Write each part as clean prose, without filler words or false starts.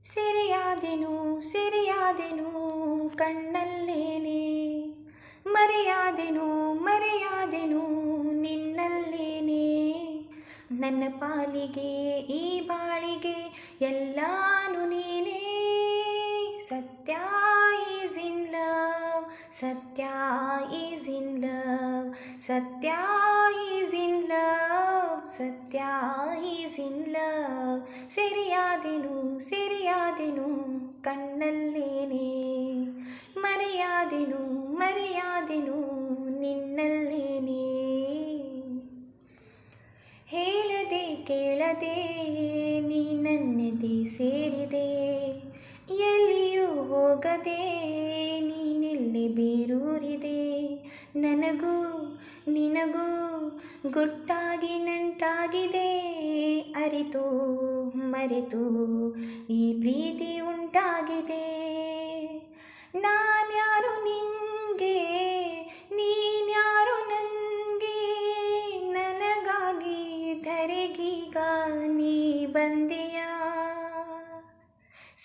ಸೆರೆಯಾದೆನು ಸೆರೆಯಾದೆನು ಕಣ್ಣಲ್ಲೇನೆ, ಮರೆಯಾದೆನು ಮರೆಯಾದೆನು ನಿನ್ನಲ್ಲೇನೆ. ನನ್ನ ಪಾಲಿಗೆ ಈ ಬಾಳಿಗೆ ಎಲ್ಲಾನು ನೀನೇ. ಸತ್ಯ ಈಸ್ ಇನ್ ಲವ್, ಸತ್ಯ ಈಸ್ ಇನ್ ಲವ್, ಸತ್ಯ ಈಸ್ ಇನ್ ಲವ್, ಸತ್ಯ ಈಸ್ ಇನ್ ಲವ್. ಸೆರೆಯಾದೆನು ಸೆರೆಯಾದೆನು ಕಣ್ಣಲ್ಲೇನೆ, ಮರೆಯಾದೆನು ಮರೆಯಾದೆನು ನಿನ್ನಲ್ಲೇನೆ. ಹೇಳದೆ ಕೇಳದೆ ನೀ ನನ್ನೆದೆ ಸೇರಿದೆ, ಎಲ್ಲಿಯೂ ಹೋಗದೆ ನೀನಿಲ್ಲಿ ಬೇರೂರಿದೆ. ನನಗೂ ನಿನಗೂ ಗುಟ್ಟಾಗಿ ನಂಟಾಗಿದೆ, ಅರಿತು ಮರೆತು ಈ ಪ್ರೀತಿ ಉಂಟಾಗಿದೆ. ನಾನ್ಯಾರು ನಿನ್ಗೆ ನೀನ್ಯಾರು ನನಗೆ, ನನಗಾಗಿ ಧರೆಗೀಗ ನೀ ಬಂದೆಯ.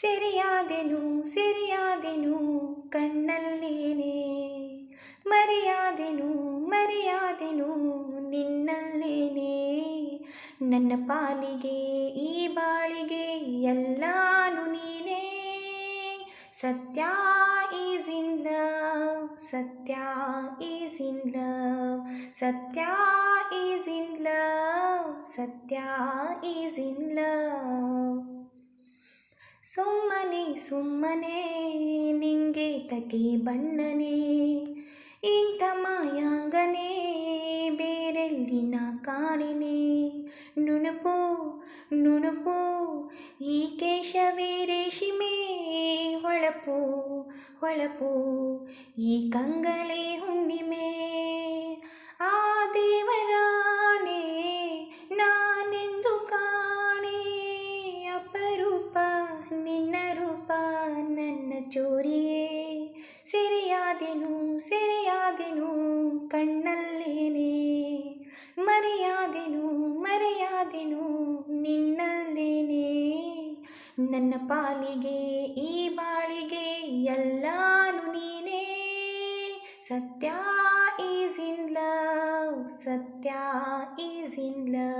ಸೆರೆಯಾದೆನು ಸೆರೆಯಾದೆನು ಕಣ್ಣಲ್ಲೇನೆ, ಮರೆಯಾದೆನು ಮರೆಯಾದೆನು ನಿನ್ನಲ್ಲೇನೆ. ನನ್ನ ಪಾಲಿಗೆ ಈ ಬಾಳಿಗೆ ಎಲ್ಲಾನು ನೀನೇ. ಸತ್ಯ ಈಸ್ ಇನ್ ಲವ್, ಸತ್ಯ ಈಸ್ ಇನ್ ಲವ್, ಸತ್ಯ ಈಸ್ ಇನ್ ಲವ್, ಸತ್ಯ ಈಸ್ ಇನ್ ಲವ್. ಸುಮ್ಮನೆ ಸುಮ್ಮನೆ ನಿಂಗೆ ತಗಿ ಬಣ್ಣನೆ, ಇಂಥ ಮಾಯಾಂಗನೆ ಬೇರೆಲ್ಲಿ ನಾ ಕಾಣೆನೆ. ನುಣುಪು ನುಣುಪು ಈ ಕೇಶವೇ ರೇಷ್ಮೆ, ಹೊಳಪು ಹೊಳಪು ಈ ಕಂಗಳೇ ಹುಣ್ಣಿಮೆ. ಆ ದೇವರಾಣೆ ನಾನೆಂದು ಕಾಣೆ, ಅಪರೂಪ ನಿನ್ನ ರೂಪ ನನ್ನ ಚೋರಿಯೇ. ಸೆರೆಯಾದೆನು ಸೆರೆಯಾದೆನು ಕಣ್ಣಲ್ಲೇನೆ, ಮರೆಯಾದೆನು ಮರೆಯಾದೆನು ನಿನ್ನಲ್ಲೇನೆ. ನನ್ನ ಪಾಲಿಗೆ ಈ ಬಾಳಿಗೆ ಎಲ್ಲಾನು ನೀನೇ. ಸತ್ಯ ಈಸ್ ಇನ್ ಲವ್, ಸತ್ಯ ಈಸ್ ಇನ್ ಲವ್.